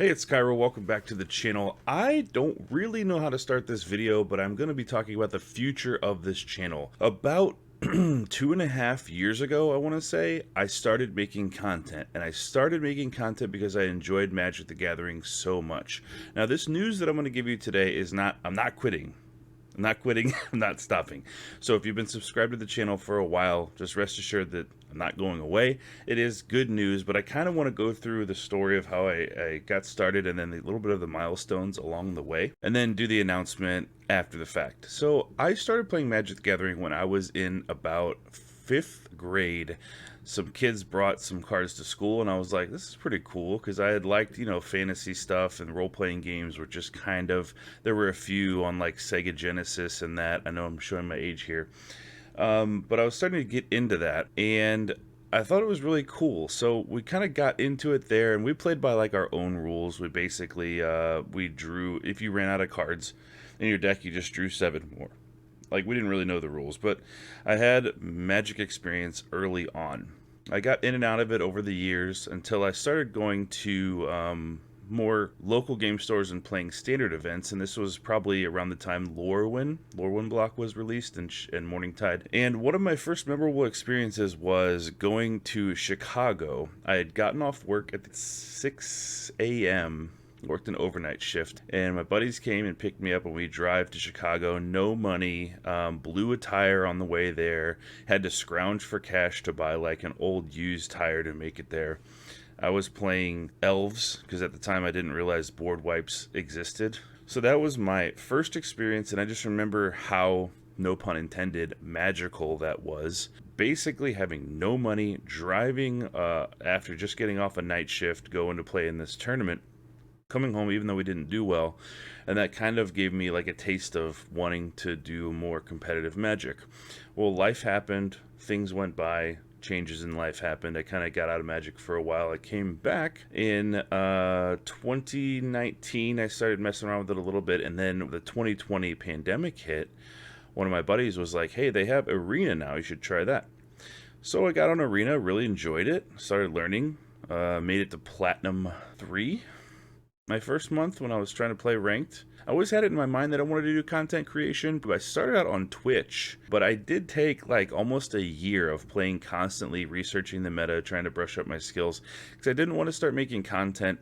Hey, it's Kaero. Welcome back to the channel. I don't really know how to start this video, but I'm going to be talking about the future of this channel. About 2.5 years ago, I want to say, I started making content. And I started making content because I enjoyed Magic the Gathering so much. Now, this news that I'm going to give you today is I'm not quitting. I'm not quitting, I'm not stopping. So if you've been subscribed to the channel for a while, just rest assured that I'm not going away. It is good news, but I kind of want to go through the story of how I got started and then a little bit of the milestones along the way, and then do the announcement after the fact. So I started playing Magic the Gathering when I was in about 5th grade. Some kids brought some cards to school, and I was like, this is pretty cool, because I had liked, fantasy stuff, and role-playing games were just there were a few on, like, Sega Genesis and that. I know I'm showing my age here. But I was starting to get into that, and I thought it was really cool. So we kind of got into it there, and we played by, like, our own rules. We basically, we drew, if you ran out of cards in your deck, you just drew 7 more. Like, we didn't really know the rules, but I had Magic experience early on. I got in and out of it over the years until I started going to more local game stores and playing standard events, and this was probably around the time Lorwyn block was released, and Morningtide. And one of my first memorable experiences was going to Chicago. I had gotten off work at 6 a.m., worked an overnight shift, and my buddies came and picked me up, and we drive to Chicago. No money, blew a tire on the way there, had to scrounge for cash to buy like an old used tire to make it there. I was playing Elves because at the time I didn't realize board wipes existed. So that was my first experience, and I just remember how, no pun intended, magical that was. Basically having no money, driving after just getting off a night shift, going to play in this tournament, coming home even though we didn't do well, and that kind of gave me like a taste of wanting to do more competitive Magic. Well, life happened, things went by, changes in life happened. I kind of got out of Magic for a while. I came back in 2019. I started messing around with it a little bit, and then the 2020 pandemic hit. One of my buddies was like, hey, they have Arena now, you should try that. So I got on Arena, really enjoyed it, started learning, made it to Platinum 3 my first month when I was trying to play ranked. I always had it in my mind that I wanted to do content creation, but I started out on Twitch. But I did take like almost a year of playing constantly, researching the meta, trying to brush up my skills, because I didn't want to start making content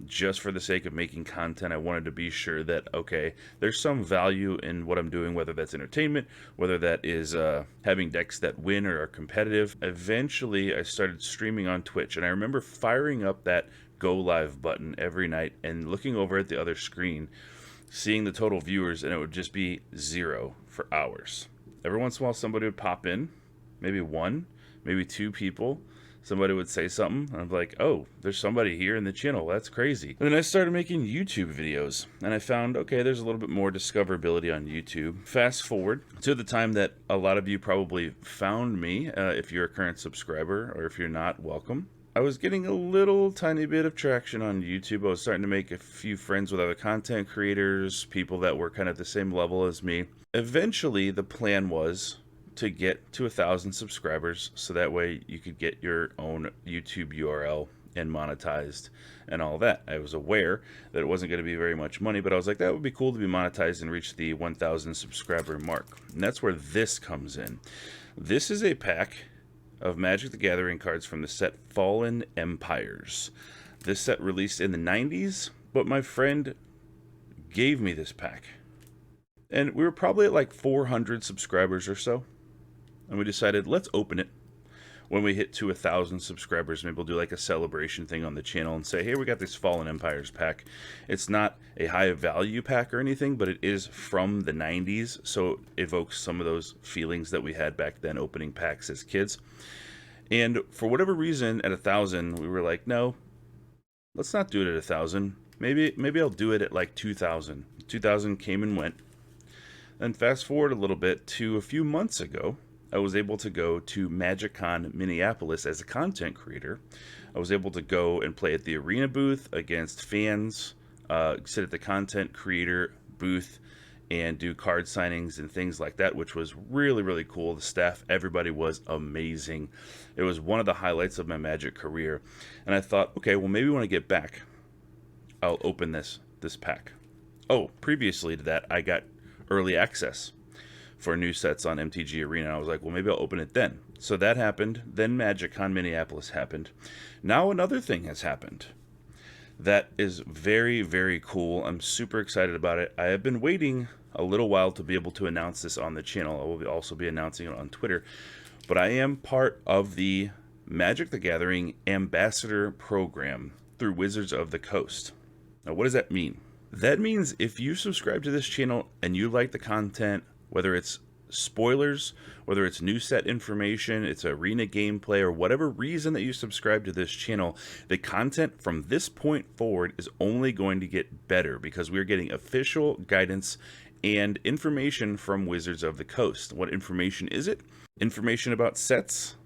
just for the sake of making content. I wanted to be sure that, okay, there's some value in what I'm doing, whether that's entertainment, whether that is having decks that win or are competitive. Eventually, I started streaming on Twitch, and I remember firing up that go live button every night and looking over at the other screen, seeing the total viewers, and it would just be 0 for hours. Every once in a while somebody would pop in, maybe 1, maybe 2 people. Somebody would say something, and I'm like, oh, there's somebody here in the channel, that's crazy. And then I started making YouTube videos, and I found, okay, there's a little bit more discoverability on YouTube. Fast forward to the time that a lot of you probably found me, if you're a current subscriber, or if you're not, welcome. I was getting a little tiny bit of traction on YouTube. I was starting to make a few friends with other content creators, people that were kind of the same level as me. Eventually, the plan was to get to 1,000 subscribers, so that way you could get your own YouTube URL and monetized and all that. I was aware that it wasn't going to be very much money, but I was like, that would be cool to be monetized and reach the 1,000 subscriber mark. And that's where this comes in. This is a pack of Magic the Gathering cards from the set Fallen Empires. This set released in the 90s, but my friend gave me this pack. And we were probably at like 400 subscribers or so. And we decided, let's open it. When we hit to 1,000 subscribers, maybe we'll do like a celebration thing on the channel and say, hey, we got this Fallen Empires pack. It's not a high value pack or anything, but it is from the 90s, so it evokes some of those feelings that we had back then opening packs as kids. And for whatever reason, at 1,000, we were like, no, let's not do it at 1,000. Maybe I'll do it at like 2,000. 2,000 came and went. Then fast forward a little bit to a few months ago, I was able to go to MagicCon Minneapolis as a content creator. I was able to go and play at the arena booth against fans, sit at the content creator booth, and do card signings and things like that, which was really, really cool. The staff, everybody was amazing. It was one of the highlights of my Magic career. And I thought, okay, well, maybe when I get back, I'll open this pack. Oh, previously to that, I got early access for new sets on MTG Arena. I was like, well, maybe I'll open it then. So that happened. Then MagicCon Minneapolis happened. Now another thing has happened that is very, very cool. I'm super excited about it. I have been waiting a little while to be able to announce this on the channel. I will also be announcing it on Twitter. But I am part of the Magic the Gathering Ambassador Program through Wizards of the Coast. Now, what does that mean? That means if you subscribe to this channel and you like the content, whether it's spoilers, whether it's new set information, it's arena gameplay, or whatever reason that you subscribe to this channel, the content from this point forward is only going to get better because we're getting official guidance and information from Wizards of the Coast. What information is it? Information about sets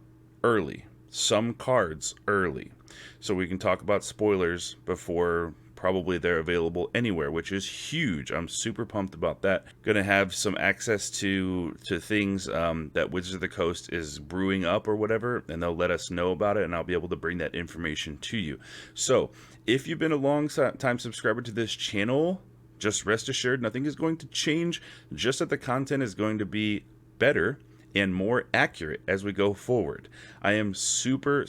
early, some cards early, so we can talk about spoilers before probably they're available anywhere, which is huge. I'm super pumped about that. Gonna have some access to things that Wizards of the Coast is brewing up or whatever, and they'll let us know about it, and I'll be able to bring that information to you. So if you've been a long time subscriber to this channel, just rest assured nothing is going to change, just that the content is going to be better and more accurate as we go forward. I am super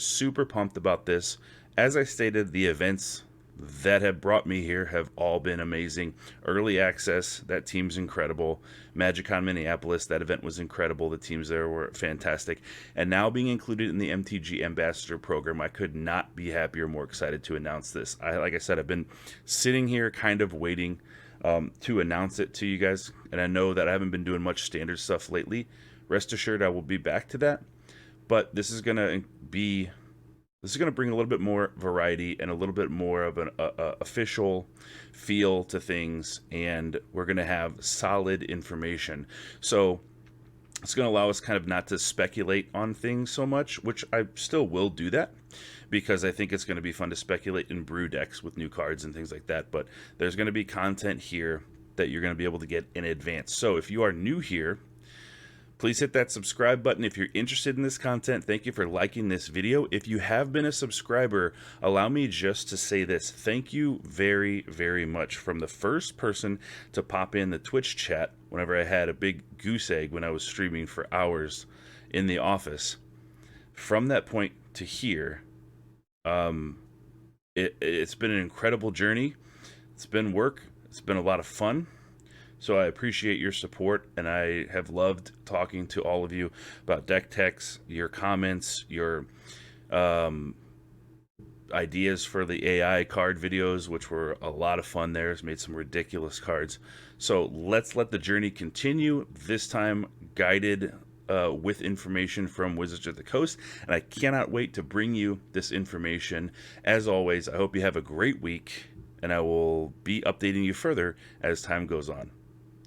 pumped about this. As I stated, the events that have brought me here have all been amazing. Early access, that team's incredible. MagicCon Minneapolis, that event was incredible. The teams there were fantastic. And now being included in the MTG Ambassador Program, I could not be happier or more excited to announce this. Like I said, I've been sitting here kind of waiting to announce it to you guys. And I know that I haven't been doing much standard stuff lately. Rest assured I will be back to that. But this is going to bring a little bit more variety and a little bit more of an official feel to things, and we're going to have solid information. So it's going to allow us kind of not to speculate on things so much, which I still will do that because I think it's going to be fun to speculate in brew decks with new cards and things like that. But there's going to be content here that you're going to be able to get in advance. So if you are new here, please hit that subscribe button if you're interested in this content. Thank you for liking this video. If you have been a subscriber, allow me just to say this. Thank you very, very much. From the first person to pop in the Twitch chat whenever I had a big goose egg when I was streaming for hours in the office. From that point to here, it's been an incredible journey. It's been work. It's been a lot of fun. So I appreciate your support, and I have loved talking to all of you about deck techs, your comments, your ideas for the AI card videos, which were a lot of fun there. It's made some ridiculous cards. So let's let the journey continue, this time guided with information from Wizards of the Coast, and I cannot wait to bring you this information. As always, I hope you have a great week, and I will be updating you further as time goes on.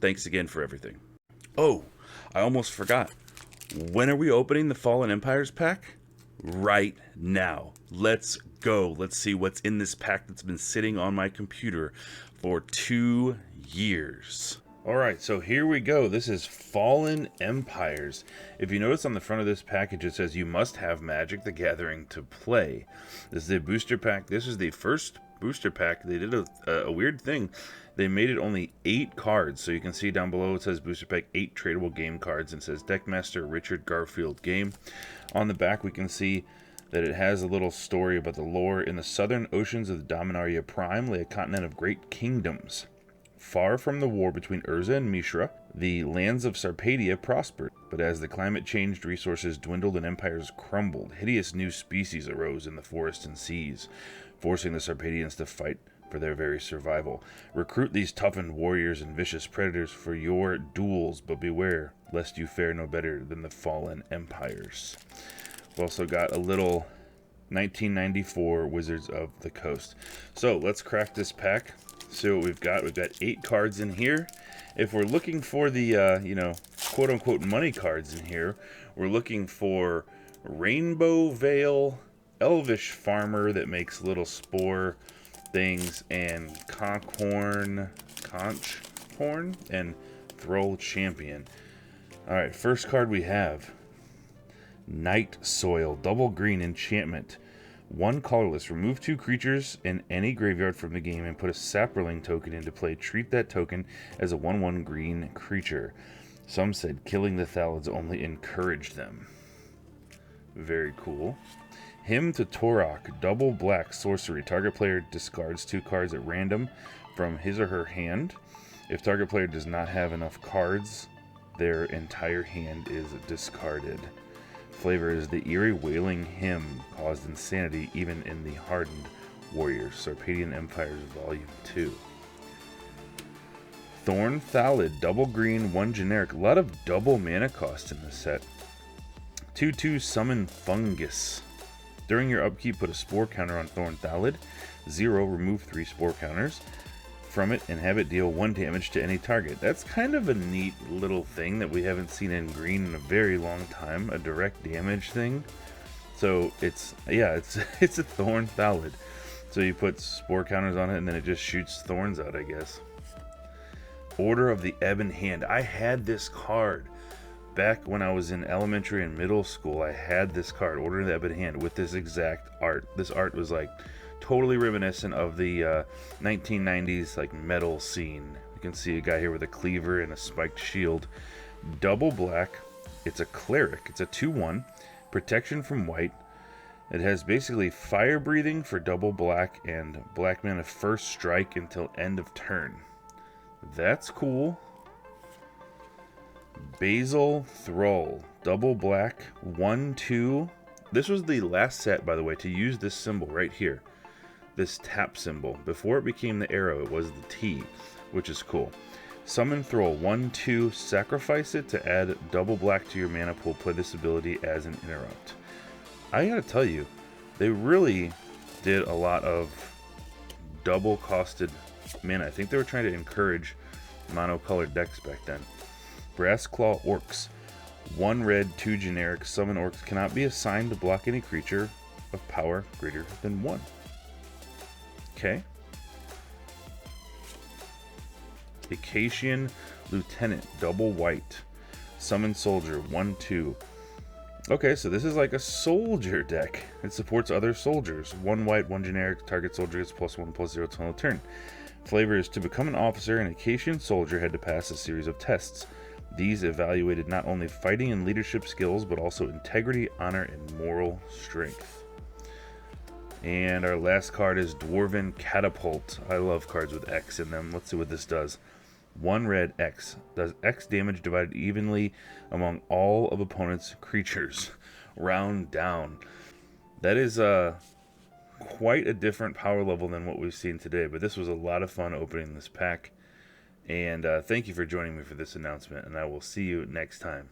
Thanks again for everything. Oh, I almost forgot. When are we opening the Fallen Empires pack? Right now. Let's go. Let's see what's in this pack that's been sitting on my computer for 2 years. Alright, so here we go. This is Fallen Empires. If you notice on the front of this package, it says you must have Magic the Gathering to play. This is a booster pack. This is the first booster pack. They did a weird thing. They made it only 8 cards. So you can see down below it says booster pack 8 tradable game cards, and it says Deckmaster Richard Garfield game. On the back we can see that it has a little story about the lore. In the southern oceans of the Dominaria Prime lay a continent of great kingdoms. Far from the war between Urza and Mishra, the lands of Sarpedia prospered, but as the climate changed, resources dwindled and empires crumbled. Hideous new species arose in the forest and seas, forcing the Sarpedians to fight for their very survival. Recruit these toughened warriors and vicious predators for your duels, but beware lest you fare no better than the Fallen Empires. We've also got a little 1994 Wizards of the Coast. So let's crack this pack. So what we've got 8 cards in here. If we're looking for the quote-unquote money cards in here, we're looking for Rainbow Veil, Elvish Farmer that makes little spore things, and Conch Horn, and Thrall Champion. Alright, first card we have Night Soil, double green enchantment. 1 colorless. Remove 2 creatures in any graveyard from the game and put a Saproling token into play. Treat that token as a 1/1 green creature. Some said killing the Thalids only encouraged them. Very cool. Hymn to Torok, double black sorcery. Target player discards 2 cards at random from his or her hand. If target player does not have enough cards, their entire hand is discarded. Flavor is the eerie wailing hymn caused insanity even in the hardened warriors. Sarpedian Empires Volume 2. Thorn Thalid, double green, 1 generic. A lot of double mana cost in this set. 2/2 summon Fungus. During your upkeep, put a spore counter on Thorn Thalid. 0, remove 3 spore counters from it and have it deal 1 damage to any target. That's kind of a neat little thing that we haven't seen in green in a very long time, a direct damage thing. So it's it's a Thorn Thalid. So you put spore counters on it and then it just shoots thorns out, I guess. Order of the Ebon Hand. I had this card back when I was in elementary and middle school. I had this card, Order of the Ebon Hand, with this exact art. This art was like totally reminiscent of the 1990s like metal scene. You can see a guy here with a cleaver and a spiked shield. Double black. It's a cleric. It's a 2/1. Protection from white. It has basically fire breathing for double black and black mana first strike until end of turn. That's cool. Basil Thrall. Double black. 1/2. This was the last set, by the way, to use this symbol right here. This tap symbol. Before it became the arrow, it was the T, which is cool. Summon Thrall, 1/2, sacrifice it to add double black to your mana pool. Play this ability as an interrupt. I gotta tell you, they really did a lot of double costed mana. I think they were trying to encourage monocolored decks back then. Brass Claw Orcs, 1 red, 2 generic. Summon Orcs cannot be assigned to block any creature of power greater than 1. Okay. Acacian Lieutenant, double white. Summon Soldier, 1/2. Okay, so this is like a soldier deck. It supports other soldiers. 1 white, 1 generic. Target soldier gets +1/+0 till end of turn. Flavor is to become an officer, an Acacian soldier had to pass a series of tests. These evaluated not only fighting and leadership skills, but also integrity, honor, and moral strength. And our last card is Dwarven Catapult. I love cards with X in them. Let's see what this does. 1 red X. Does X damage divided evenly among all of opponent's creatures. Round down. That is quite a different power level than what we've seen today. But this was a lot of fun opening this pack. And thank you for joining me for this announcement. And I will see you next time.